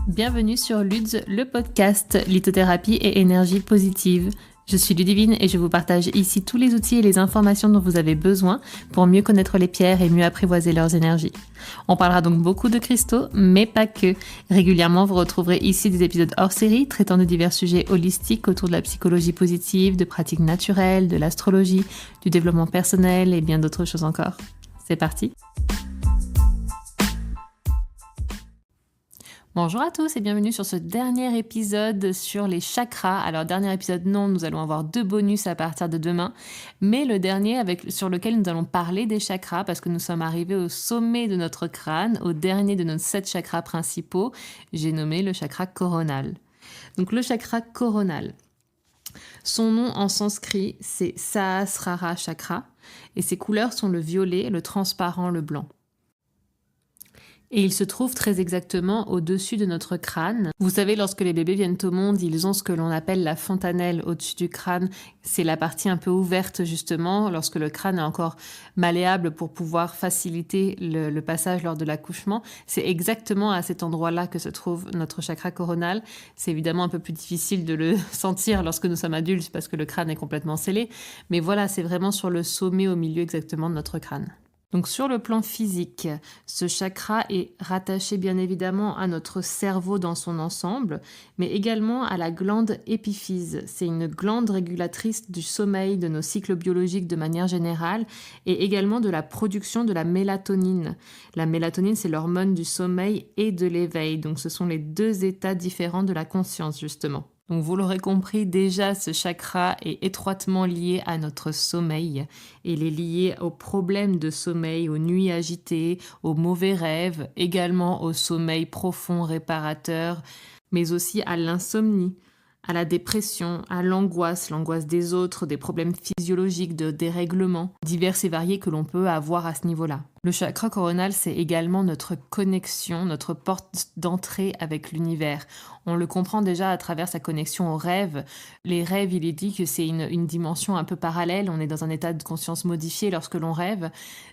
Bienvenue sur Luds, le podcast lithothérapie et énergie positive. Je suis Ludivine et je vous partage ici tous les outils et les informations dont vous avez besoin pour mieux connaître les pierres et mieux apprivoiser leurs énergies. On parlera donc beaucoup de cristaux, mais pas que. Régulièrement, vous retrouverez ici des épisodes hors série traitant de divers sujets holistiques autour de la psychologie positive, de pratiques naturelles, de l'astrologie, du développement personnel et bien d'autres choses encore. C'est parti! Bonjour à tous et bienvenue sur ce dernier épisode sur les chakras. Alors dernier épisode non, nous allons avoir 2 bonus à partir de demain, mais le dernier sur lequel nous allons parler des chakras parce que nous sommes arrivés au sommet de notre crâne, au dernier de nos 7 chakras principaux, j'ai nommé le chakra coronal. Donc le chakra coronal, son nom en sanskrit c'est Sahasrara chakra et ses couleurs sont le violet, le transparent, le blanc. Et il se trouve très exactement au-dessus de notre crâne. Vous savez, lorsque les bébés viennent au monde, ils ont ce que l'on appelle la fontanelle au-dessus du crâne. C'est la partie un peu ouverte, justement, lorsque le crâne est encore malléable pour pouvoir faciliter le passage lors de l'accouchement. C'est exactement à cet endroit-là que se trouve notre chakra coronal. C'est évidemment un peu plus difficile de le sentir lorsque nous sommes adultes parce que le crâne est complètement scellé. Mais voilà, c'est vraiment sur le sommet, au milieu exactement de notre crâne. Donc sur le plan physique, ce chakra est rattaché bien évidemment à notre cerveau dans son ensemble, mais également à la glande épiphyse. C'est une glande régulatrice du sommeil, de nos cycles biologiques de manière générale, et également de la production de la mélatonine. La mélatonine, c'est l'hormone du sommeil et de l'éveil, donc ce sont les 2 états différents de la conscience justement. Donc vous l'aurez compris, déjà ce chakra est étroitement lié à notre sommeil. Il est lié aux problèmes de sommeil, aux nuits agitées, aux mauvais rêves, également au sommeil profond réparateur, mais aussi à l'insomnie, à la dépression, à l'angoisse des autres, des problèmes physiologiques, de dérèglements, divers et variés que l'on peut avoir à ce niveau-là. Le chakra coronal, c'est également notre connexion, notre porte d'entrée avec l'univers. On le comprend déjà à travers sa connexion aux rêves. Les rêves, il est dit que c'est une dimension un peu parallèle. On est dans un état de conscience modifié lorsque l'on rêve.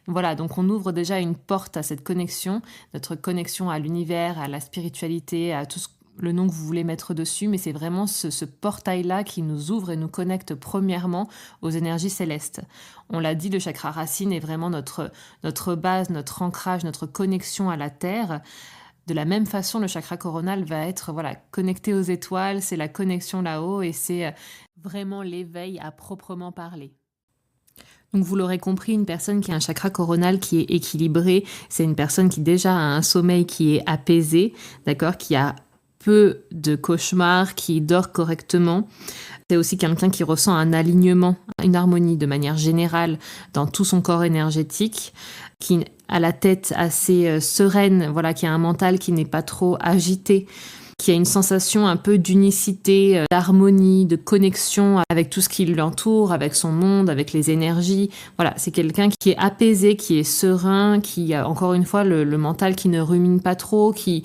Voilà, donc on ouvre déjà une porte à cette connexion, notre connexion à l'univers, à la spiritualité, à tout le nom que vous voulez mettre dessus, mais c'est vraiment ce portail-là qui nous ouvre et nous connecte premièrement aux énergies célestes. On l'a dit, le chakra racine est vraiment notre base, notre ancrage, notre connexion à la Terre. De la même façon, le chakra coronal va être connecté aux étoiles, c'est la connexion là-haut et c'est vraiment l'éveil à proprement parler. Donc vous l'aurez compris, une personne qui a un chakra coronal qui est équilibré, c'est une personne qui déjà a un sommeil qui est apaisé, d'accord, qui a peu de cauchemars, qui dort correctement. C'est aussi quelqu'un qui ressent un alignement, une harmonie de manière générale dans tout son corps énergétique, qui a la tête assez sereine, qui a un mental qui n'est pas trop agité, qui a une sensation un peu d'unicité, d'harmonie, de connexion avec tout ce qui l'entoure, avec son monde, avec les énergies. Voilà, c'est quelqu'un qui est apaisé, qui est serein, qui a encore une fois le mental qui ne rumine pas trop, qui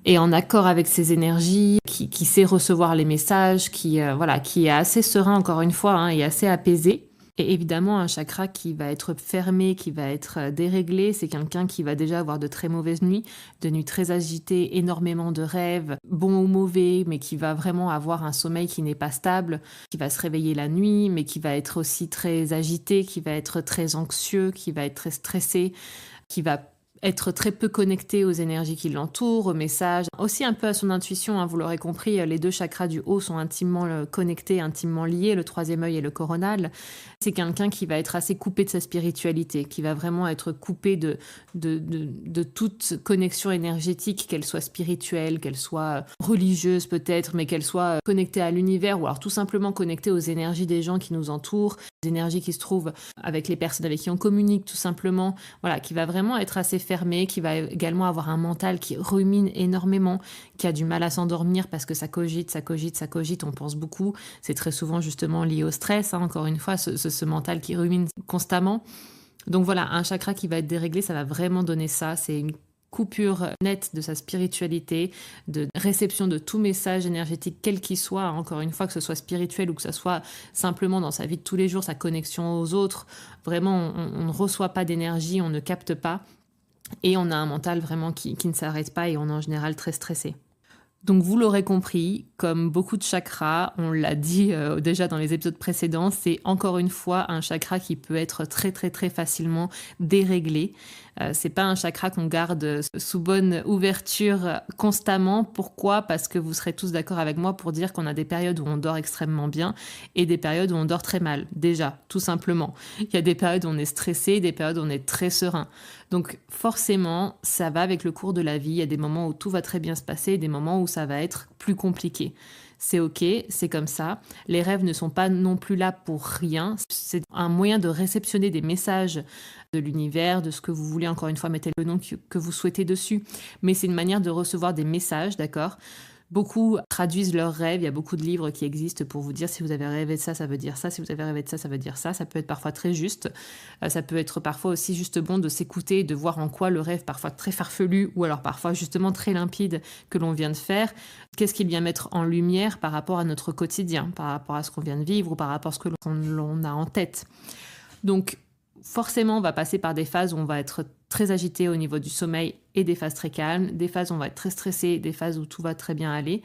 est en accord avec ses énergies, qui sait recevoir les messages, qui est assez serein encore une fois et assez apaisé. Et évidemment, un chakra qui va être fermé, qui va être déréglé, c'est quelqu'un qui va déjà avoir de très mauvaises nuits, de nuits très agitées, énormément de rêves, bons ou mauvais, mais qui va vraiment avoir un sommeil qui n'est pas stable, qui va se réveiller la nuit, mais qui va être aussi très agité, qui va être très anxieux, qui va être très stressé, qui va être très peu connecté aux énergies qui l'entourent, aux messages, aussi un peu à son intuition, vous l'aurez compris, les 2 chakras du haut sont intimement connectés, intimement liés, le 3e œil et le coronal. C'est quelqu'un qui va être assez coupé de sa spiritualité, qui va vraiment être coupé de toute connexion énergétique, qu'elle soit spirituelle, qu'elle soit religieuse peut-être, mais qu'elle soit connectée à l'univers ou alors tout simplement connectée aux énergies des gens qui nous entourent, des énergies qui se trouvent avec les personnes avec qui on communique tout simplement, qui va vraiment être assez fermé, qui va également avoir un mental qui rumine énormément, qui a du mal à s'endormir parce que ça cogite, on pense beaucoup. C'est très souvent justement lié au stress, encore une fois, ce mental qui rumine constamment. Donc voilà, un chakra qui va être déréglé, ça va vraiment donner ça. C'est une coupure nette de sa spiritualité, de réception de tout message énergétique, quel qu'il soit, encore une fois, que ce soit spirituel ou que ce soit simplement dans sa vie de tous les jours, sa connexion aux autres. Vraiment, on ne reçoit pas d'énergie, on ne capte pas. Et on a un mental vraiment qui ne s'arrête pas et on est en général très stressé. Donc vous l'aurez compris, comme beaucoup de chakras, on l'a dit déjà dans les épisodes précédents, c'est encore une fois un chakra qui peut être très très très facilement déréglé. C'est pas un chakra qu'on garde sous bonne ouverture constamment. Pourquoi ? Parce que vous serez tous d'accord avec moi pour dire qu'on a des périodes où on dort extrêmement bien et des périodes où on dort très mal, déjà, tout simplement. Il y a des périodes où on est stressé, des périodes où on est très serein. Donc forcément, ça va avec le cours de la vie. Il y a des moments où tout va très bien se passer et des moments où ça va être plus compliqué. C'est ok, c'est comme ça. Les rêves ne sont pas non plus là pour rien. C'est un moyen de réceptionner des messages de l'univers, de ce que vous voulez. Encore une fois, mettez le nom que vous souhaitez dessus. Mais c'est une manière de recevoir des messages, d'accord ? Beaucoup traduisent leurs rêves. Il y a beaucoup de livres qui existent pour vous dire si vous avez rêvé de ça, ça veut dire ça. Si vous avez rêvé de ça, ça veut dire ça. Ça peut être parfois très juste. Ça peut être parfois aussi juste bon de s'écouter, de voir en quoi le rêve, parfois très farfelu ou alors parfois justement très limpide que l'on vient de faire, qu'est-ce qu'il vient mettre en lumière par rapport à notre quotidien, par rapport à ce qu'on vient de vivre ou par rapport à ce que l'on a en tête. Donc, forcément, on va passer par des phases où on va être très agité au niveau du sommeil et des phases très calmes, des phases où on va être très stressé, des phases où tout va très bien aller.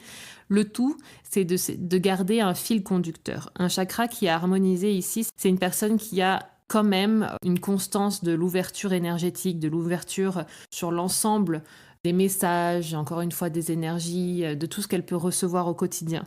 Le tout, c'est de garder un fil conducteur. Un chakra qui est harmonisé ici, c'est une personne qui a quand même une constance de l'ouverture énergétique, de l'ouverture sur l'ensemble des messages, encore une fois des énergies, de tout ce qu'elle peut recevoir au quotidien.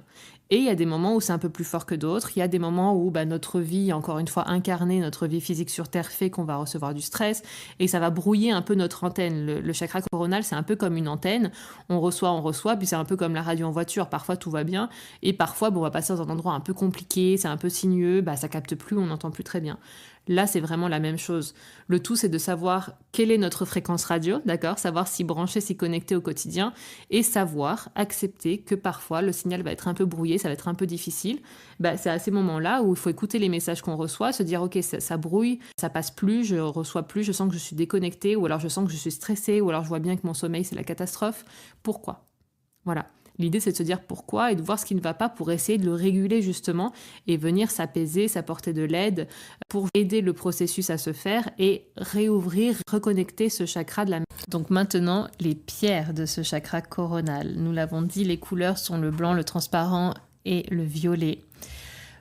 Et il y a des moments où c'est un peu plus fort que d'autres. Il y a des moments où notre vie, encore une fois incarnée, notre vie physique sur Terre fait qu'on va recevoir du stress et ça va brouiller un peu notre antenne. Le chakra coronal, c'est un peu comme une antenne. On reçoit, puis c'est un peu comme la radio en voiture. Parfois, tout va bien et parfois, on va passer dans un endroit un peu compliqué, c'est un peu sinueux, ça capte plus, on n'entend plus très bien. Là, c'est vraiment la même chose. Le tout, c'est de savoir quelle est notre fréquence radio, d'accord ? Savoir s'y brancher, s'y connecter au quotidien et savoir accepter que parfois, le signal va être un peu brouillé, ça va être un peu difficile. C'est à ces moments-là où il faut écouter les messages qu'on reçoit, se dire « Ok, ça brouille, ça passe plus, je reçois plus, je sens que je suis déconnectée ou alors je sens que je suis stressée ou alors je vois bien que mon sommeil, c'est la catastrophe. Pourquoi ?» Voilà. L'idée, c'est de se dire pourquoi et de voir ce qui ne va pas pour essayer de le réguler justement et venir s'apaiser, s'apporter de l'aide pour aider le processus à se faire et réouvrir, reconnecter ce chakra de la. Donc maintenant, les pierres de ce chakra coronal. Nous l'avons dit, les couleurs sont le blanc, le transparent et le violet.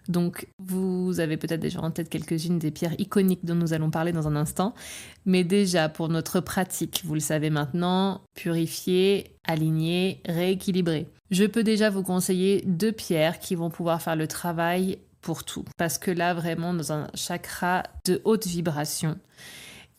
Donc, vous avez peut-être déjà en tête quelques-unes des pierres iconiques dont nous allons parler dans un instant. Mais déjà, pour notre pratique, vous le savez maintenant, purifier, aligner, rééquilibrer. Je peux déjà vous conseiller 2 pierres qui vont pouvoir faire le travail pour tout. Parce que là, vraiment, dans un chakra de haute vibration,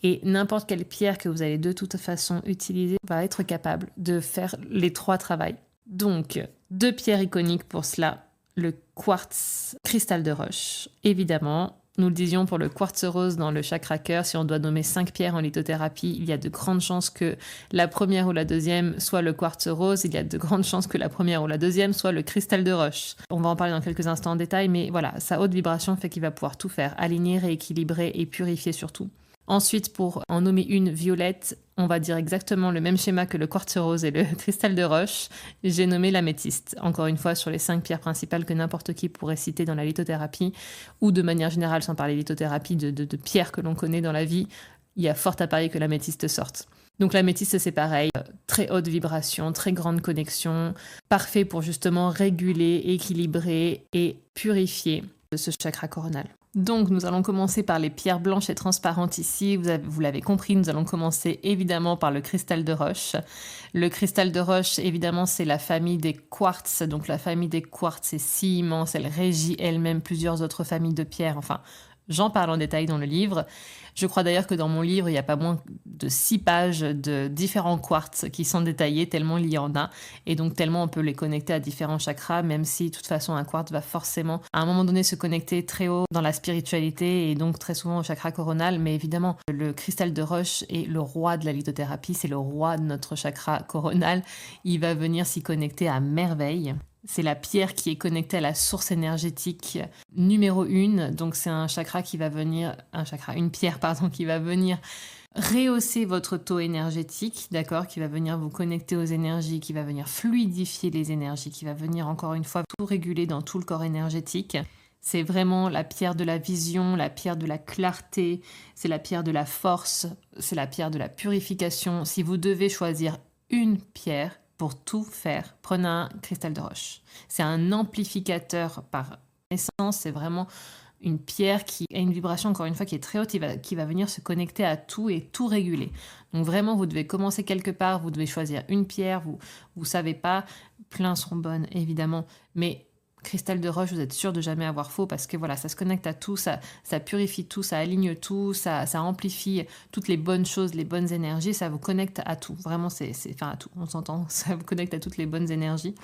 et n'importe quelle pierre que vous allez de toute façon utiliser va être capable de faire les 3 travails. Donc, 2 pierres iconiques pour cela. Le quartz cristal de roche. Évidemment, nous le disions pour le quartz rose dans le chakra cœur, si on doit nommer 5 pierres en lithothérapie, il y a de grandes chances que la première ou la deuxième soit le quartz rose, il y a de grandes chances que la première ou la deuxième soit le cristal de roche. On va en parler dans quelques instants en détail, mais voilà, sa haute vibration fait qu'il va pouvoir tout faire, aligner, rééquilibrer et purifier surtout. Ensuite, pour en nommer une violette, on va dire exactement le même schéma que le quartz rose et le cristal de roche. J'ai nommé l'améthyste, encore une fois sur les 5 pierres principales que n'importe qui pourrait citer dans la lithothérapie, ou de manière générale, sans parler lithothérapie, de pierres que l'on connaît dans la vie, il y a fort à parier que l'améthyste sorte. Donc l'améthyste, c'est pareil, très haute vibration, très grande connexion, parfait pour justement réguler, équilibrer et purifier ce chakra coronal. Donc, nous allons commencer par les pierres blanches et transparentes ici. Vous l'avez compris, nous allons commencer évidemment par le cristal de roche. Le cristal de roche, évidemment, c'est la famille des quartz. Donc, la famille des quartz est si immense, elle régit elle-même plusieurs autres familles de pierres. Enfin, j'en parle en détail dans le livre. Je crois d'ailleurs que dans mon livre, il n'y a pas moins de 6 pages de différents quartz qui sont détaillés, tellement il y en a. Et donc tellement on peut les connecter à différents chakras, même si de toute façon un quartz va forcément à un moment donné se connecter très haut dans la spiritualité et donc très souvent au chakra coronal. Mais évidemment, le cristal de roche est le roi de la lithothérapie, c'est le roi de notre chakra coronal. Il va venir s'y connecter à merveille. C'est la pierre qui est connectée à la source énergétique numéro 1. Donc c'est un chakra qui va venir, une pierre qui va venir rehausser votre taux énergétique, d'accord, qui va venir vous connecter aux énergies, qui va venir fluidifier les énergies, qui va venir encore une fois tout réguler dans tout le corps énergétique. C'est vraiment la pierre de la vision, la pierre de la clarté, c'est la pierre de la force, c'est la pierre de la purification. Si vous devez choisir une pierre, pour tout faire, prenez un cristal de roche. C'est un amplificateur par essence, c'est vraiment une pierre qui a une vibration, encore une fois, qui est très haute, qui va venir se connecter à tout et tout réguler. Donc vraiment, vous devez commencer quelque part, vous devez choisir une pierre, vous savez pas, plein sont bonnes, évidemment, mais cristal de roche, vous êtes sûr de jamais avoir faux parce que voilà, ça se connecte à tout, ça purifie tout, ça aligne tout, ça amplifie toutes les bonnes choses, les bonnes énergies, ça vous connecte à tout. Vraiment, enfin à tout, on s'entend, ça vous connecte à toutes les bonnes énergies.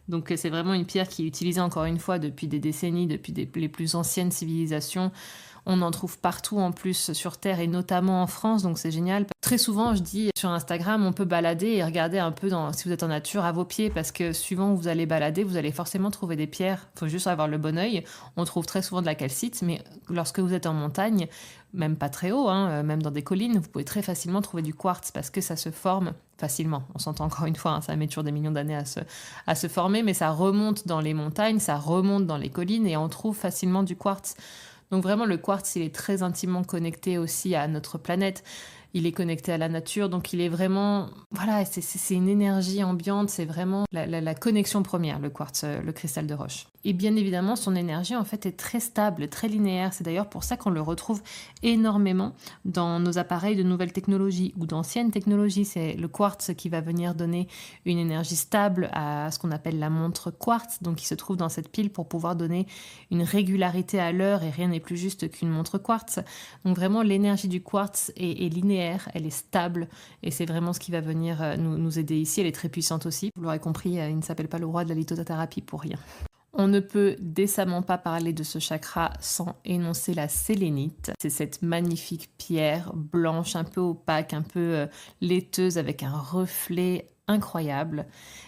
Donc c'est vraiment une pierre qui est utilisée encore une fois depuis des décennies, depuis les plus anciennes civilisations. On en trouve partout en plus sur Terre et notamment en France, donc c'est génial. Très souvent, je dis sur Instagram, on peut balader et regarder un peu si vous êtes en nature à vos pieds parce que suivant où vous allez balader, vous allez forcément trouver des pierres. Il faut juste avoir le bon œil. On trouve très souvent de la calcite, mais lorsque vous êtes en montagne, même pas très haut, même dans des collines, vous pouvez très facilement trouver du quartz parce que ça se forme facilement. On s'entend encore une fois, ça met toujours des millions d'années à se former, mais ça remonte dans les montagnes, ça remonte dans les collines et on trouve facilement du quartz. Donc vraiment, le quartz, il est très intimement connecté aussi à notre planète. Il est connecté à la nature, donc il est vraiment... Voilà, c'est une énergie ambiante, c'est vraiment la connexion première, le quartz, le cristal de roche. Et bien évidemment, son énergie, en fait, est très stable, très linéaire. C'est d'ailleurs pour ça qu'on le retrouve énormément dans nos appareils de nouvelles technologies ou d'anciennes technologies. C'est le quartz qui va venir donner une énergie stable à ce qu'on appelle la montre quartz, donc qui se trouve dans cette pile pour pouvoir donner une régularité à l'heure, et rien n'est plus juste qu'une montre quartz. Donc vraiment, l'énergie du quartz est linéaire, elle est stable, et c'est vraiment ce qui va venir nous aider ici. Elle est très puissante aussi. Vous l'aurez compris, il ne s'appelle pas le roi de la lithothérapie pour rien. On ne peut décemment pas parler de ce chakra sans énoncer la sélénite. C'est cette magnifique pierre blanche, un peu opaque, un peu laiteuse, avec un reflet incroyable.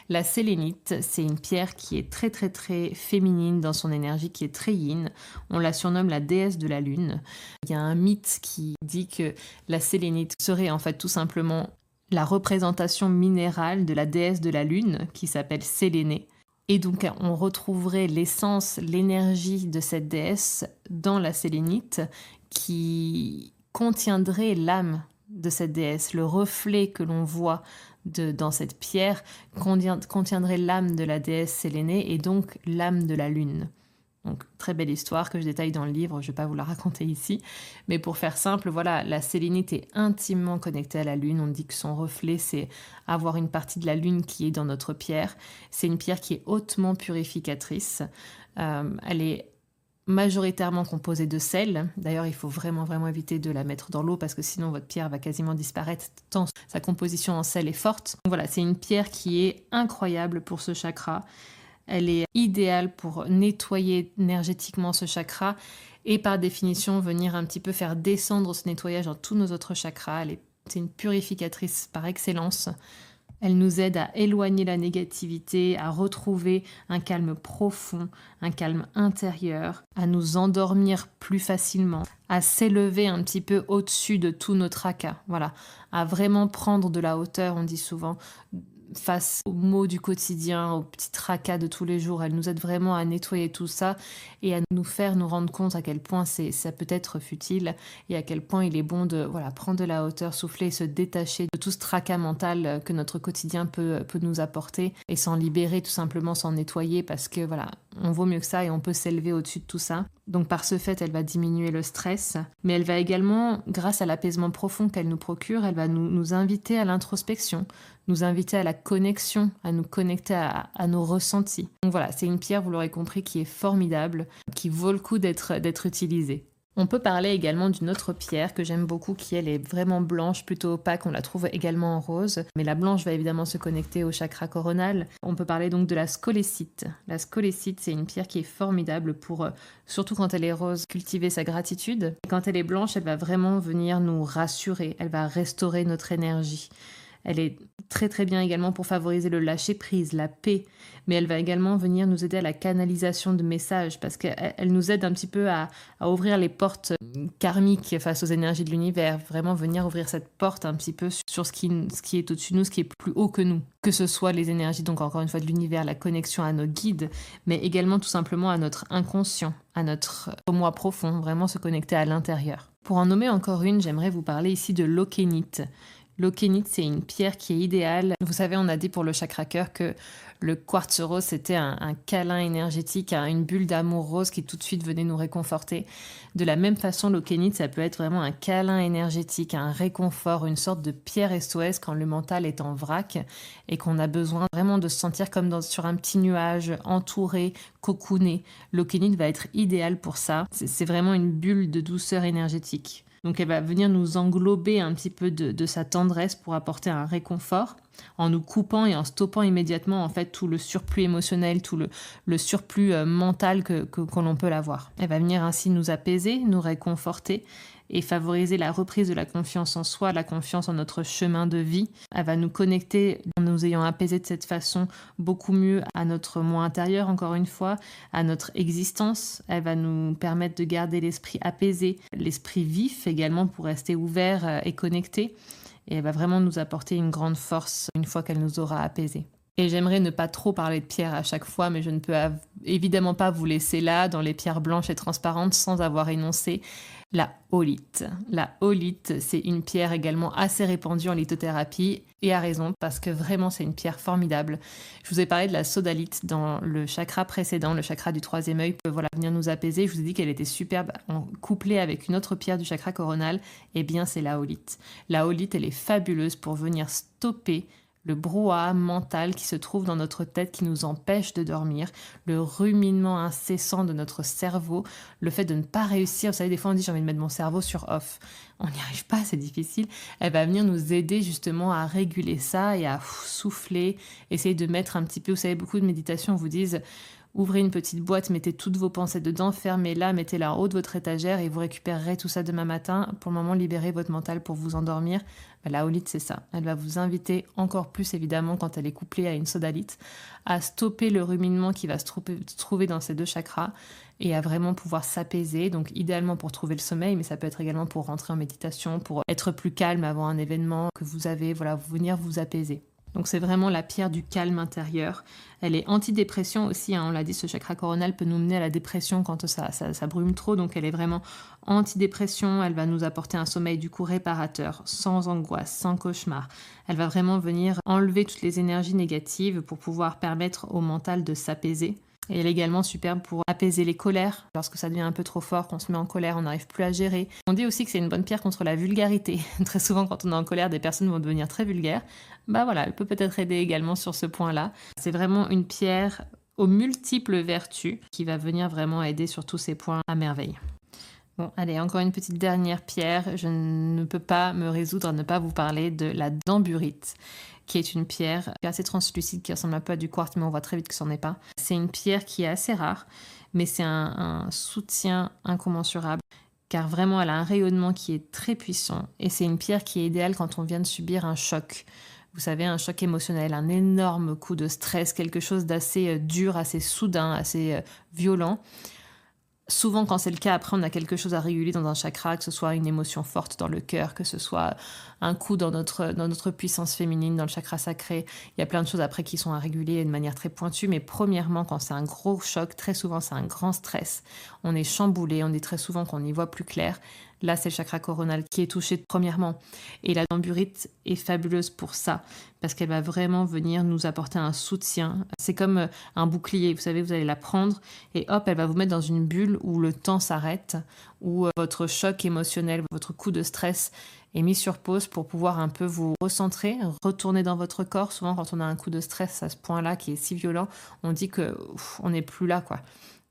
La sélénite, c'est une pierre qui est très très très féminine dans son énergie, qui est très yin. On la surnomme la déesse de la lune. Il y a un mythe qui dit que la sélénite serait en fait tout simplement la représentation minérale de la déesse de la lune, qui s'appelle Sélénée. Et donc, on retrouverait l'essence, l'énergie de cette déesse dans la sélénite qui contiendrait l'âme de cette déesse. Le reflet que l'on voit dans cette pierre contiendrait l'âme de la déesse Sélénée et donc l'âme de la lune. Donc, très belle histoire que je détaille dans le livre, je ne vais pas vous la raconter ici. Mais pour faire simple, voilà, la sélénite est intimement connectée à la lune. On dit que son reflet, c'est avoir une partie de la lune qui est dans notre pierre. C'est une pierre qui est hautement purificatrice. Elle est majoritairement composée de sel. D'ailleurs, il faut vraiment, vraiment éviter de la mettre dans l'eau parce que sinon, votre pierre va quasiment disparaître tant sa composition en sel est forte. Donc, voilà, c'est une pierre qui est incroyable pour ce chakra. Elle est idéale pour nettoyer énergétiquement ce chakra et par définition venir un petit peu faire descendre ce nettoyage dans tous nos autres chakras. C'est une purificatrice par excellence. Elle nous aide à éloigner la négativité, à retrouver un calme profond, un calme intérieur, à nous endormir plus facilement, à s'élever un petit peu au-dessus de tous nos tracas. Voilà, à vraiment prendre de la hauteur, on dit souvent, face aux maux du quotidien, aux petits tracas de tous les jours. Elle nous aide vraiment à nettoyer tout ça et à nous faire nous rendre compte à quel point ça peut être futile et à quel point il est bon de prendre de la hauteur, souffler et se détacher de tout ce tracas mental que notre quotidien peut nous apporter et s'en libérer, tout simplement s'en nettoyer parce que on vaut mieux que ça et on peut s'élever au-dessus de tout ça. Donc par ce fait, elle va diminuer le stress, mais elle va également, grâce à l'apaisement profond qu'elle nous procure, elle va nous inviter à l'introspection, nous inviter à la connexion, à nous connecter à nos ressentis. Donc voilà, c'est une pierre, vous l'aurez compris, qui est formidable, qui vaut le coup d'être utilisée. On peut parler également d'une autre pierre que j'aime beaucoup, qui elle est vraiment blanche, plutôt opaque, on la trouve également en rose, mais la blanche va évidemment se connecter au chakra coronal. On peut parler donc de la scolécite. La scolécite, c'est une pierre qui est formidable pour, surtout quand elle est rose, cultiver sa gratitude. Et quand elle est blanche, elle va vraiment venir nous rassurer, elle va restaurer notre énergie. Elle est très très bien également pour favoriser le lâcher-prise, la paix, mais elle va également venir nous aider à la canalisation de messages parce qu'elle nous aide un petit peu à ouvrir les portes karmiques face aux énergies de l'univers, vraiment venir ouvrir cette porte un petit peu sur ce qui est au-dessus de nous, ce qui est plus haut que nous, que ce soit les énergies, donc encore une fois de l'univers, la connexion à nos guides, mais également tout simplement à notre inconscient, à notre moi profond, vraiment se connecter à l'intérieur. Pour en nommer encore une, j'aimerais vous parler ici de l'aukénite, L'aukénite, c'est une pierre qui est idéale. Vous savez, on a dit pour le chakra cœur que le quartz rose, c'était un câlin énergétique, une bulle d'amour rose qui tout de suite venait nous réconforter. De la même façon, l'aukénite, ça peut être vraiment un câlin énergétique, un réconfort, une sorte de pierre SOS quand le mental est en vrac et qu'on a besoin vraiment de se sentir comme sur un petit nuage, entouré, cocooné. L'aukénite va être idéale pour ça. C'est vraiment une bulle de douceur énergétique. Donc elle va venir nous englober un petit peu de sa tendresse pour apporter un réconfort en nous coupant et en stoppant immédiatement en fait tout le surplus émotionnel, tout le surplus mental que l'on peut avoir. Elle va venir ainsi nous apaiser, nous réconforter et favoriser la reprise de la confiance en soi, la confiance en notre chemin de vie. Elle va nous connecter, en nous ayant apaisé de cette façon, beaucoup mieux à notre moi intérieur, encore une fois, à notre existence. Elle va nous permettre de garder l'esprit apaisé, l'esprit vif également pour rester ouvert et connecté. Et elle va vraiment nous apporter une grande force une fois qu'elle nous aura apaisés. Et j'aimerais ne pas trop parler de pierres à chaque fois, mais je ne peux évidemment pas vous laisser là, dans les pierres blanches et transparentes, sans avoir énoncé la holite. La holite, c'est une pierre également assez répandue en lithothérapie, et à raison, parce que vraiment c'est une pierre formidable. Je vous ai parlé de la sodalite dans le chakra précédent, le chakra du troisième œil, peut venir nous apaiser. Je vous ai dit qu'elle était superbe couplée avec une autre pierre du chakra coronal, et bien c'est la holite. La holite, elle est fabuleuse pour venir stopper le brouhaha mental qui se trouve dans notre tête, qui nous empêche de dormir, le ruminement incessant de notre cerveau, le fait de ne pas réussir. Vous savez, des fois on dit j'ai envie de mettre mon cerveau sur off. On n'y arrive pas, c'est difficile. Elle va venir nous aider justement à réguler ça et à souffler, essayer de mettre un petit peu, vous savez, beaucoup de méditations vous disent ouvrez une petite boîte, mettez toutes vos pensées dedans, fermez-la, mettez-la en haut de votre étagère et vous récupérerez tout ça demain matin. Pour le moment, libérez votre mental pour vous endormir. La holite, c'est ça. Elle va vous inviter encore plus, évidemment, quand elle est couplée à une sodalite, à stopper le ruminement qui va se trouver dans ces deux chakras et à vraiment pouvoir s'apaiser. Donc, idéalement pour trouver le sommeil, mais ça peut être également pour rentrer en méditation, pour être plus calme avant un événement que vous avez, venir vous apaiser. Donc c'est vraiment la pierre du calme intérieur. Elle est antidépression aussi, on l'a dit, ce chakra coronal peut nous mener à la dépression quand ça brume trop. Donc elle est vraiment antidépression, elle va nous apporter un sommeil du coup réparateur, sans angoisse, sans cauchemar. Elle va vraiment venir enlever toutes les énergies négatives pour pouvoir permettre au mental de s'apaiser. Et elle est également superbe pour apaiser les colères. Lorsque ça devient un peu trop fort, qu'on se met en colère, on n'arrive plus à gérer. On dit aussi que c'est une bonne pierre contre la vulgarité. Très souvent, quand on est en colère, des personnes vont devenir très vulgaires. Elle peut peut-être aider également sur ce point-là. C'est vraiment une pierre aux multiples vertus qui va venir vraiment aider sur tous ces points à merveille. Bon, allez, encore une petite dernière pierre. Je ne peux pas me résoudre à ne pas vous parler de la damburite, qui est une pierre assez translucide, qui ressemble un peu à du quartz, mais on voit très vite que ce n'en est pas. C'est une pierre qui est assez rare, mais c'est un soutien incommensurable, car vraiment elle a un rayonnement qui est très puissant, et c'est une pierre qui est idéale quand on vient de subir un choc. Vous savez, un choc émotionnel, un énorme coup de stress, quelque chose d'assez dur, assez soudain, assez violent. Souvent, quand c'est le cas, après, on a quelque chose à réguler dans un chakra, que ce soit une émotion forte dans le cœur, que ce soit un coup dans notre puissance féminine, dans le chakra sacré. Il y a plein de choses après qui sont à réguler de manière très pointue. Mais premièrement, quand c'est un gros choc, très souvent, c'est un grand stress. On est chamboulé, on dit très souvent qu'on y voit plus clair. Là, c'est le chakra coronal qui est touché premièrement. Et la damburite est fabuleuse pour ça, parce qu'elle va vraiment venir nous apporter un soutien. C'est comme un bouclier, vous savez, vous allez la prendre et hop, elle va vous mettre dans une bulle où le temps s'arrête, où votre choc émotionnel, votre coup de stress est mis sur pause pour pouvoir un peu vous recentrer, retourner dans votre corps. Souvent, quand on a un coup de stress à ce point-là qui est si violent, on dit on n'est plus là, quoi.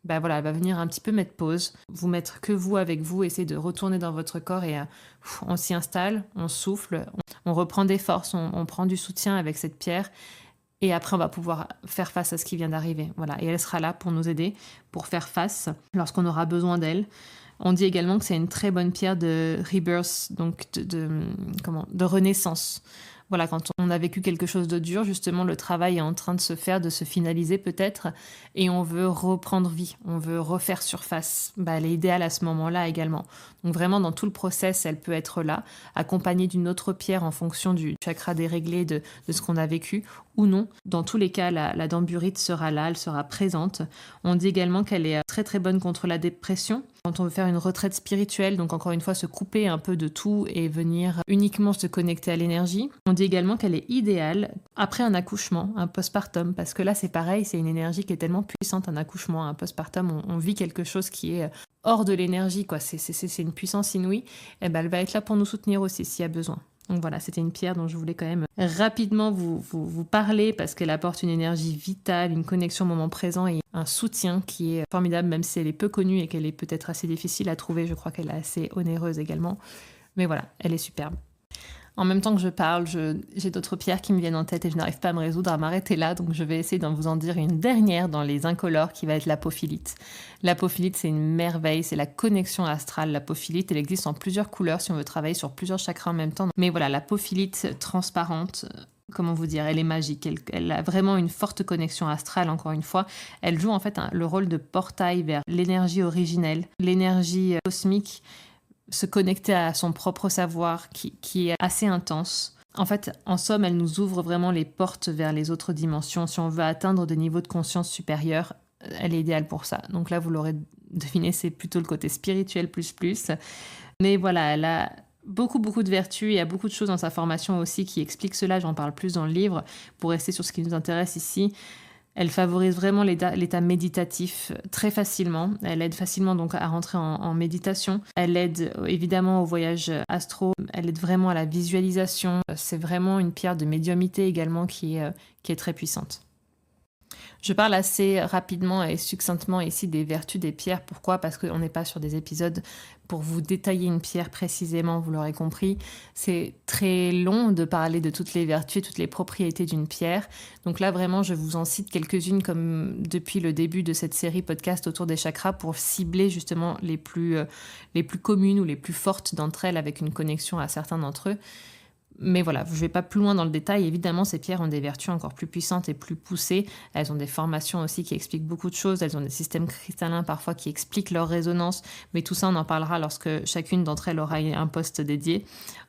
Elle va venir un petit peu mettre pause, vous mettre que vous avec vous, essayer de retourner dans votre corps et on s'y installe, on souffle, on reprend des forces, on prend du soutien avec cette pierre et après on va pouvoir faire face à ce qui vient d'arriver. Voilà, et elle sera là pour nous aider, pour faire face lorsqu'on aura besoin d'elle. On dit également que c'est une très bonne pierre de rebirth, donc de renaissance. Voilà, quand on a vécu quelque chose de dur, justement, le travail est en train de se faire, de se finaliser peut-être, et on veut reprendre vie, on veut refaire surface. Elle est idéale à ce moment-là également. Donc vraiment, dans tout le process, elle peut être là, accompagnée d'une autre pierre en fonction du chakra déréglé, de ce qu'on a vécu, ou non. Dans tous les cas, la damburite sera là, elle sera présente. On dit également qu'elle est très très bonne contre la dépression. quand on veut faire une retraite spirituelle, donc encore une fois se couper un peu de tout et venir uniquement se connecter à l'énergie. On dit également qu'elle est idéale après un accouchement, un postpartum, parce que là c'est pareil, c'est une énergie qui est tellement puissante, un accouchement, un postpartum, on vit quelque chose qui est hors de l'énergie, quoi. C'est une puissance inouïe, et ben elle va être là pour nous soutenir aussi s'il y a besoin. Donc voilà, c'était une pierre dont je voulais quand même rapidement vous parler parce qu'elle apporte une énergie vitale, une connexion au moment présent et un soutien qui est formidable, même si elle est peu connue et qu'elle est peut-être assez difficile à trouver. Je crois qu'elle est assez onéreuse également. Mais voilà, elle est superbe. En même temps que je parle, j'ai d'autres pierres qui me viennent en tête et je n'arrive pas à me résoudre à m'arrêter là, donc je vais essayer d'en vous en dire une dernière dans les incolores qui va être l'apophilite. L'apophilite, c'est une merveille, c'est la connexion astrale. L'apophilite, elle existe en plusieurs couleurs si on veut travailler sur plusieurs chakras en même temps. Mais voilà, l'apophilite transparente, comment vous dire, elle est magique. Elle a vraiment une forte connexion astrale, encore une fois. Elle joue en fait le rôle de portail vers l'énergie originelle, l'énergie cosmique, se connecter à son propre savoir qui est assez intense. En fait, en somme, elle nous ouvre vraiment les portes vers les autres dimensions. Si on veut atteindre des niveaux de conscience supérieurs, elle est idéale pour ça. Donc là, vous l'aurez deviné, c'est plutôt le côté spirituel plus. Mais voilà, elle a beaucoup de vertus. Il y a beaucoup de choses dans sa formation aussi qui expliquent cela. J'en parle plus dans le livre pour rester sur ce qui nous intéresse ici. Elle favorise vraiment l'état méditatif très facilement. Elle aide facilement donc à rentrer en méditation. Elle aide évidemment au voyage astro. Elle aide vraiment à la visualisation. C'est vraiment une pierre de médiumnité également qui est très puissante. Je parle assez rapidement et succinctement ici des vertus des pierres. Pourquoi ? Parce qu'on n'est pas sur des épisodes pour vous détailler une pierre précisément, vous l'aurez compris. C'est très long de parler de toutes les vertus, toutes les propriétés d'une pierre. Donc là, vraiment, je vous en cite quelques-unes comme depuis le début de cette série podcast autour des chakras pour cibler justement les plus communes ou les plus fortes d'entre elles avec une connexion à certains d'entre eux. Mais voilà, je ne vais pas plus loin dans le détail. Évidemment, ces pierres ont des vertus encore plus puissantes et plus poussées. Elles ont des formations aussi qui expliquent beaucoup de choses. Elles ont des systèmes cristallins parfois qui expliquent leur résonance. Mais tout ça, on en parlera lorsque chacune d'entre elles aura un post dédié.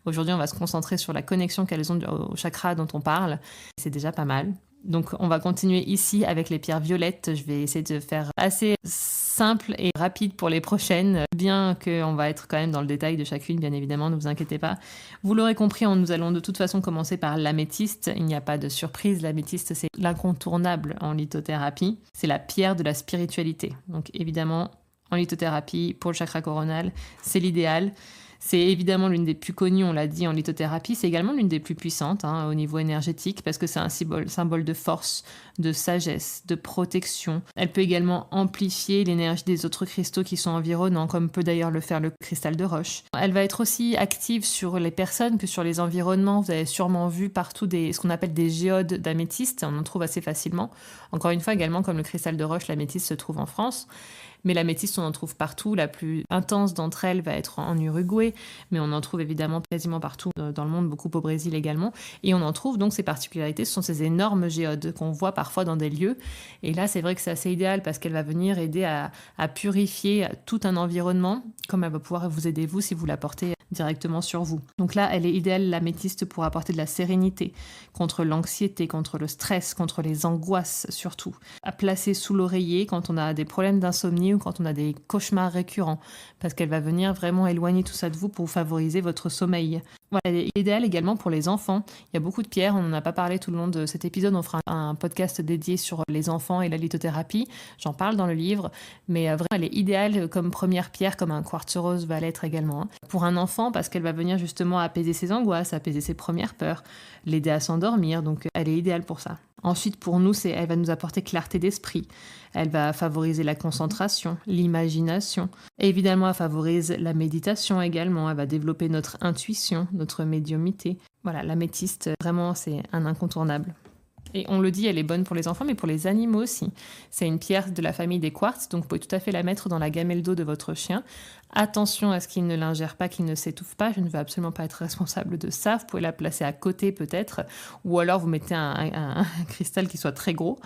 Aujourd'hui, on va se concentrer sur la connexion qu'elles ont au chakra dont on parle. C'est déjà pas mal. Donc, on va continuer ici avec les pierres violettes. Je vais essayer de faire assez simple et rapide pour les prochaines, bien qu'on va être quand même dans le détail de chacune, bien évidemment, ne vous inquiétez pas. Vous l'aurez compris, nous allons de toute façon commencer par l'améthyste. Il n'y a pas de surprise, l'améthyste, c'est l'incontournable en lithothérapie. C'est la pierre de la spiritualité. Donc, évidemment, en lithothérapie, pour le chakra coronal, c'est l'idéal. C'est évidemment l'une des plus connues, on l'a dit, en lithothérapie. C'est également l'une des plus puissantes au niveau énergétique parce que c'est un symbole de force, de sagesse, de protection. Elle peut également amplifier l'énergie des autres cristaux qui sont environnants, comme peut d'ailleurs le faire le cristal de roche. Elle va être aussi active sur les personnes que sur les environnements. Vous avez sûrement vu partout ce qu'on appelle des géodes d'améthyste. On en trouve assez facilement. Encore une fois, également, comme le cristal de roche, l'améthyste se trouve en France. Mais l'améthyste, on en trouve partout. La plus intense d'entre elles va être en Uruguay, mais on en trouve évidemment quasiment partout dans le monde, beaucoup au Brésil également. Et on en trouve donc ces particularités, ce sont ces énormes géodes qu'on voit parfois dans des lieux. Et là, c'est vrai que c'est assez idéal parce qu'elle va venir aider à purifier tout un environnement, comme elle va pouvoir vous aider vous si vous la portez directement sur vous. Donc là, elle est idéale, l'améthyste, pour apporter de la sérénité contre l'anxiété, contre le stress, contre les angoisses surtout. À placer sous l'oreiller quand on a des problèmes d'insomnie ou quand on a des cauchemars récurrents, parce qu'elle va venir vraiment éloigner tout ça de vous pour favoriser votre sommeil. Voilà, elle est idéale également pour les enfants. Il y a beaucoup de pierres, on n'en a pas parlé tout le long de cet épisode, on fera un podcast dédié sur les enfants et la lithothérapie, j'en parle dans le livre, mais vraiment elle est idéale comme première pierre, comme un quartz rose va l'être également. Pour un enfant, parce qu'elle va venir justement apaiser ses angoisses, apaiser ses premières peurs, l'aider à s'endormir, donc elle est idéale pour ça. Ensuite, pour nous, elle va nous apporter clarté d'esprit. Elle va favoriser la concentration, l'imagination. Et évidemment, elle favorise la méditation également. Elle va développer notre intuition, notre médiumnité. Voilà, l'améthyste, vraiment, c'est un incontournable. Et on le dit, elle est bonne pour les enfants, mais pour les animaux aussi. C'est une pierre de la famille des quartz, donc vous pouvez tout à fait la mettre dans la gamelle d'eau de votre chien. Attention à ce qu'il ne l'ingère pas, qu'il ne s'étouffe pas. Je ne veux absolument pas être responsable de ça. Vous pouvez la placer à côté peut-être, ou alors vous mettez un cristal qui soit très gros.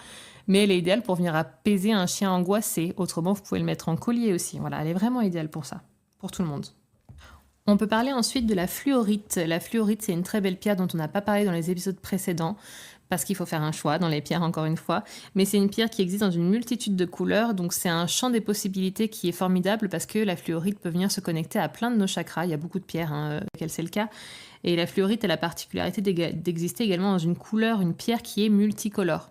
Mais elle est idéale pour venir apaiser un chien angoissé. Autrement, vous pouvez le mettre en collier aussi. Voilà, elle est vraiment idéale pour ça, pour tout le monde. On peut parler ensuite de la fluorite. La fluorite, c'est une très belle pierre dont on n'a pas parlé dans les épisodes précédents, parce qu'il faut faire un choix dans les pierres, encore une fois. Mais c'est une pierre qui existe dans une multitude de couleurs, donc c'est un champ des possibilités qui est formidable parce que la fluorite peut venir se connecter à plein de nos chakras. Il y a beaucoup de pierres, auxquelles c'est le cas. Et la fluorite a la particularité d'exister également dans une couleur, une pierre qui est multicolore.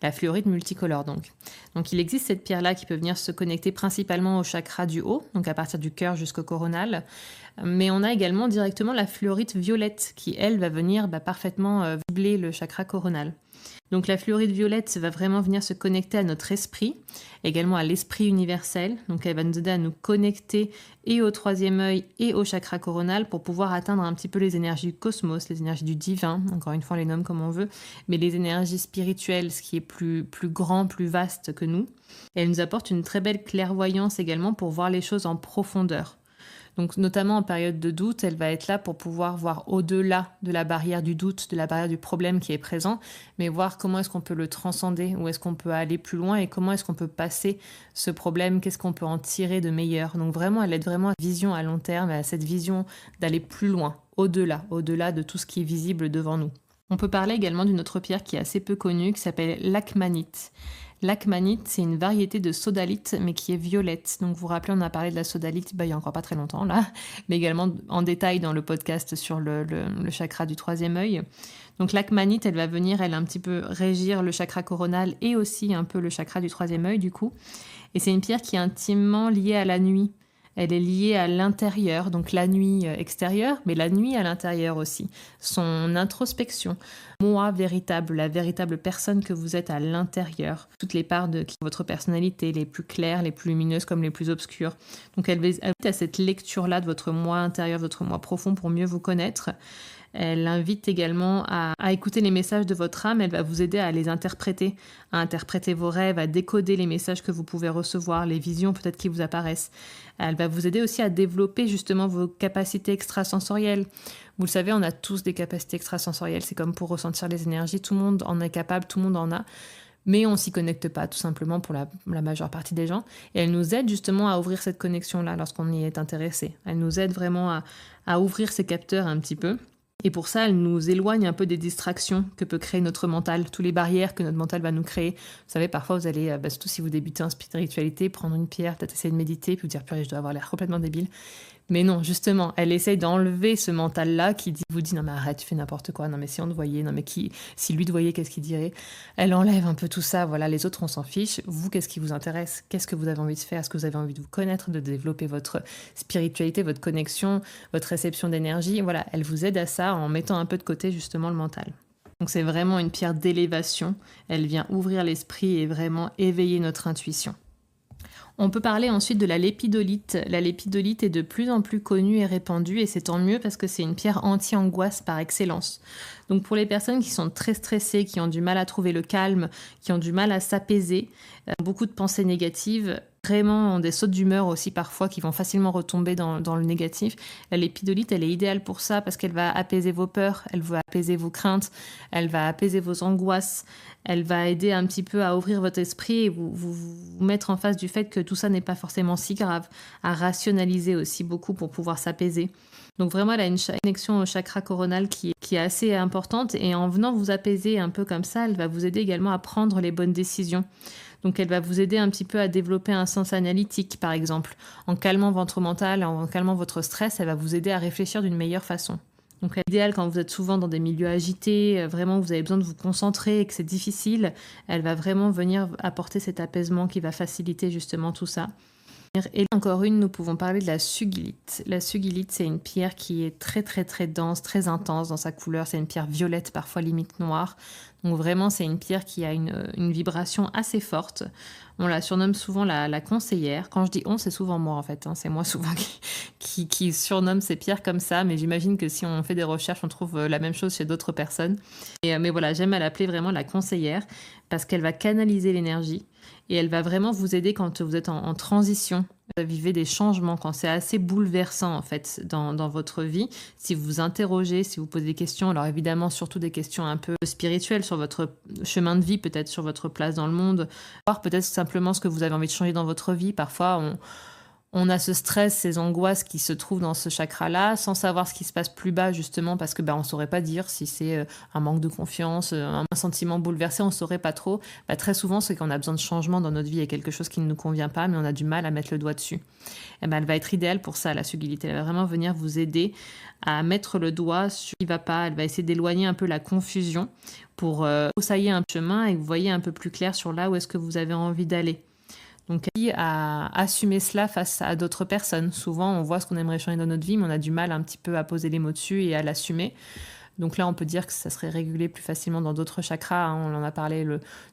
La fluorite multicolore donc. Donc il existe cette pierre-là qui peut venir se connecter principalement au chakra du haut, donc à partir du cœur jusqu'au coronal. Mais on a également directement la fluorite violette qui, elle, va venir parfaitement cibler le chakra coronal. Donc la fluorite violette va vraiment venir se connecter à notre esprit, également à l'esprit universel. Donc elle va nous aider à nous connecter et au troisième œil et au chakra coronal pour pouvoir atteindre un petit peu les énergies du cosmos, les énergies du divin, encore une fois on les nomme comme on veut, mais les énergies spirituelles, ce qui est plus grand, plus vaste que nous. Et elle nous apporte une très belle clairvoyance également pour voir les choses en profondeur. Donc notamment en période de doute, elle va être là pour pouvoir voir au-delà de la barrière du doute, de la barrière du problème qui est présent, mais voir comment est-ce qu'on peut le transcender, où est-ce qu'on peut aller plus loin et comment est-ce qu'on peut passer ce problème, qu'est-ce qu'on peut en tirer de meilleur. Donc vraiment, elle aide vraiment à cette vision à long terme, à cette vision d'aller plus loin, au-delà de tout ce qui est visible devant nous. On peut parler également d'une autre pierre qui est assez peu connue, qui s'appelle l'akmanite. L'akmanite, c'est une variété de sodalite, mais qui est violette. Donc vous vous rappelez, on a parlé de la sodalite il y a encore pas très longtemps, là, mais également en détail dans le podcast sur le chakra du troisième œil. Donc l'akmanite, elle va venir, elle, un petit peu régir le chakra coronal et aussi un peu le chakra du troisième œil, du coup. Et c'est une pierre qui est intimement liée à la nuit. Elle est liée à l'intérieur, donc la nuit extérieure, mais la nuit à l'intérieur aussi. Son introspection, moi véritable, la véritable personne que vous êtes à l'intérieur. Toutes les parts de votre personnalité, les plus claires, les plus lumineuses comme les plus obscures. Donc elle invite à cette lecture-là de votre moi intérieur, de votre moi profond pour mieux vous connaître. Elle invite également à écouter les messages de votre âme. Elle va vous aider à les interpréter, à interpréter vos rêves, à décoder les messages que vous pouvez recevoir, les visions peut-être qui vous apparaissent. Elle va vous aider aussi à développer justement vos capacités extrasensorielles. Vous le savez, on a tous des capacités extrasensorielles. C'est comme pour ressentir les énergies. Tout le monde en est capable, tout le monde en a. Mais on ne s'y connecte pas, tout simplement, pour la majeure partie des gens. Et elle nous aide justement à ouvrir cette connexion-là lorsqu'on y est intéressé. Elle nous aide vraiment à ouvrir ces capteurs un petit peu. Et pour ça, elle nous éloigne un peu des distractions que peut créer notre mental, toutes les barrières que notre mental va nous créer. Vous savez, parfois, vous allez, surtout si vous débutez en spiritualité, prendre une pierre, peut-être essayer de méditer, puis vous dire, purée, je dois avoir l'air complètement débile. Mais non, justement, elle essaye d'enlever ce mental-là qui vous dit, non mais arrête, tu fais n'importe quoi, non mais si on te voyait, non mais si lui te voyait, qu'est-ce qu'il dirait? Elle enlève un peu tout ça, voilà, les autres, on s'en fiche. Vous, qu'est-ce qui vous intéresse? Qu'est-ce que vous avez envie de faire? Est-ce que vous avez envie de vous connaître, de développer votre spiritualité, votre connexion, votre réception d'énergie? Voilà, elle vous aide à ça en mettant un peu de côté justement le mental. Donc c'est vraiment une pierre d'élévation. Elle vient ouvrir l'esprit et vraiment éveiller notre intuition. On peut parler ensuite de la lépidolite. La lépidolite est de plus en plus connue et répandue et c'est tant mieux parce que c'est une pierre anti-angoisse par excellence. Donc pour les personnes qui sont très stressées, qui ont du mal à trouver le calme, qui ont du mal à s'apaiser, beaucoup de pensées négatives, vraiment ont des sautes d'humeur aussi parfois qui vont facilement retomber dans le négatif. La lépidolite, elle est idéale pour ça parce qu'elle va apaiser vos peurs, elle va apaiser vos craintes, elle va apaiser vos angoisses, elle va aider un petit peu à ouvrir votre esprit et vous mettre en face du fait que tout ça n'est pas forcément si grave, à rationaliser aussi beaucoup pour pouvoir s'apaiser. Donc vraiment, elle a une connexion au chakra coronal qui est assez importante et en venant vous apaiser un peu comme ça, elle va vous aider également à prendre les bonnes décisions. Donc elle va vous aider un petit peu à développer un sens analytique, par exemple. En calmant votre mental, en calmant votre stress, elle va vous aider à réfléchir d'une meilleure façon. Donc l'idéal quand vous êtes souvent dans des milieux agités, vraiment vous avez besoin de vous concentrer et que c'est difficile, elle va vraiment venir apporter cet apaisement qui va faciliter justement tout ça. Et encore une, nous pouvons parler de la sugilite. La sugilite, c'est une pierre qui est très très très dense, très intense dans sa couleur. C'est une pierre violette, parfois limite noire. Donc vraiment, c'est une pierre qui a une vibration assez forte. On la surnomme souvent la conseillère. Quand je dis on, c'est souvent moi en fait. C'est moi souvent qui surnomme ces pierres comme ça. Mais j'imagine que si on fait des recherches, on trouve la même chose chez d'autres personnes. Mais voilà, j'aime à l'appeler vraiment la conseillère parce qu'elle va canaliser l'énergie. Et elle va vraiment vous aider quand vous êtes en transition, vous vivez des changements, quand c'est assez bouleversant en fait dans votre vie. Si vous vous interrogez, si vous posez des questions, alors évidemment surtout des questions un peu spirituelles sur votre chemin de vie, peut-être sur votre place dans le monde, voir peut-être simplement ce que vous avez envie de changer dans votre vie. Parfois On a ce stress, ces angoisses qui se trouvent dans ce chakra-là, sans savoir ce qui se passe plus bas, justement, parce que on ne saurait pas dire si c'est un manque de confiance, un sentiment bouleversé, on ne saurait pas trop. Très souvent, c'est qu'on a besoin de changement dans notre vie, il y a quelque chose qui ne nous convient pas, mais on a du mal à mettre le doigt dessus. Elle va être idéale pour ça, la sugilité. Elle va vraiment venir vous aider à mettre le doigt sur ce qui ne va pas. Elle va essayer d'éloigner un peu la confusion pour broussailler un chemin et que vous voyez un peu plus clair sur là où est-ce que vous avez envie d'aller. Donc, à assumer cela face à d'autres personnes. Souvent, on voit ce qu'on aimerait changer dans notre vie, mais on a du mal un petit peu à poser les mots dessus et à l'assumer. Donc là, on peut dire que ça serait régulé plus facilement dans d'autres chakras. On en a parlé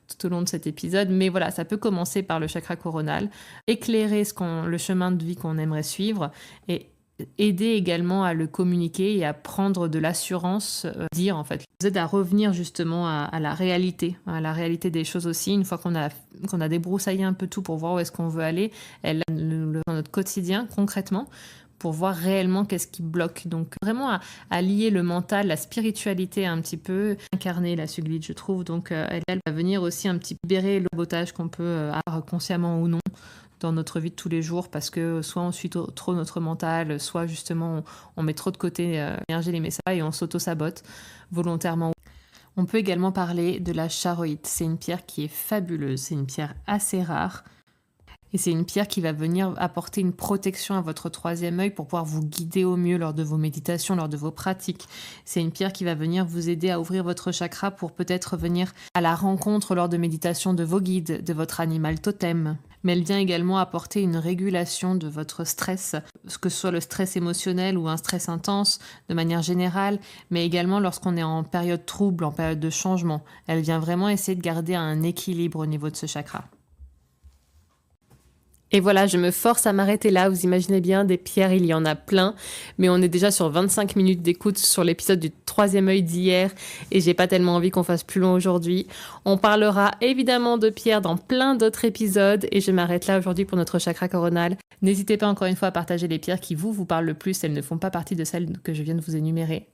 tout au long de cet épisode. Mais voilà, ça peut commencer par le chakra coronal, éclairer le chemin de vie qu'on aimerait suivre et aider également à le communiquer et à prendre de l'assurance, dire en fait. Vous aide à revenir justement à la réalité des choses aussi. Une fois qu'on a débroussaillé un peu tout pour voir où est-ce qu'on veut aller, elle dans notre quotidien concrètement pour voir réellement qu'est-ce qui bloque. Donc vraiment à lier le mental, la spiritualité un petit peu, incarner la suglite, je trouve. Donc elle va venir aussi un petit peu libérer le sabotage qu'on peut avoir consciemment ou non dans notre vie de tous les jours, parce que soit on suit trop notre mental, soit justement on met trop de côté l'énergie, les messages et on s'auto-sabote volontairement. On peut également parler de la charoïte. C'est une pierre qui est fabuleuse, c'est une pierre assez rare. Et c'est une pierre qui va venir apporter une protection à votre troisième œil pour pouvoir vous guider au mieux lors de vos méditations, lors de vos pratiques. C'est une pierre qui va venir vous aider à ouvrir votre chakra pour peut-être venir à la rencontre lors de méditation de vos guides, de votre animal totem. Mais elle vient également apporter une régulation de votre stress, que ce soit le stress émotionnel ou un stress intense de manière générale, mais également lorsqu'on est en période trouble, en période de changement. Elle vient vraiment essayer de garder un équilibre au niveau de ce chakra. Et voilà, je me force à m'arrêter là. Vous imaginez bien, des pierres, il y en a plein. Mais on est déjà sur 25 minutes d'écoute sur l'épisode du troisième œil d'hier. Et j'ai pas tellement envie qu'on fasse plus long aujourd'hui. On parlera évidemment de pierres dans plein d'autres épisodes. Et je m'arrête là aujourd'hui pour notre chakra coronal. N'hésitez pas encore une fois à partager les pierres qui vous parlent le plus. Elles ne font pas partie de celles que je viens de vous énumérer.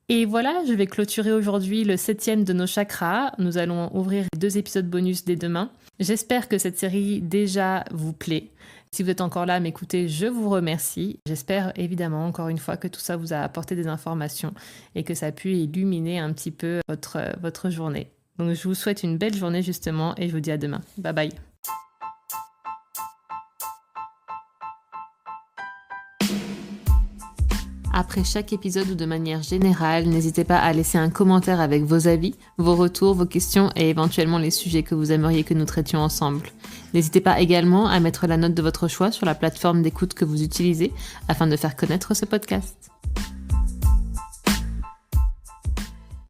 Et voilà, je vais clôturer aujourd'hui le 7e de nos chakras. Nous allons ouvrir 2 épisodes bonus dès demain. J'espère que cette série déjà vous plaît. Si vous êtes encore là à m'écouter, je vous remercie. J'espère évidemment encore une fois que tout ça vous a apporté des informations et que ça a pu illuminer un petit peu votre journée. Donc je vous souhaite une belle journée justement et je vous dis à demain. Bye bye. Après chaque épisode ou de manière générale, n'hésitez pas à laisser un commentaire avec vos avis, vos retours, vos questions et éventuellement les sujets que vous aimeriez que nous traitions ensemble. N'hésitez pas également à mettre la note de votre choix sur la plateforme d'écoute que vous utilisez afin de faire connaître ce podcast.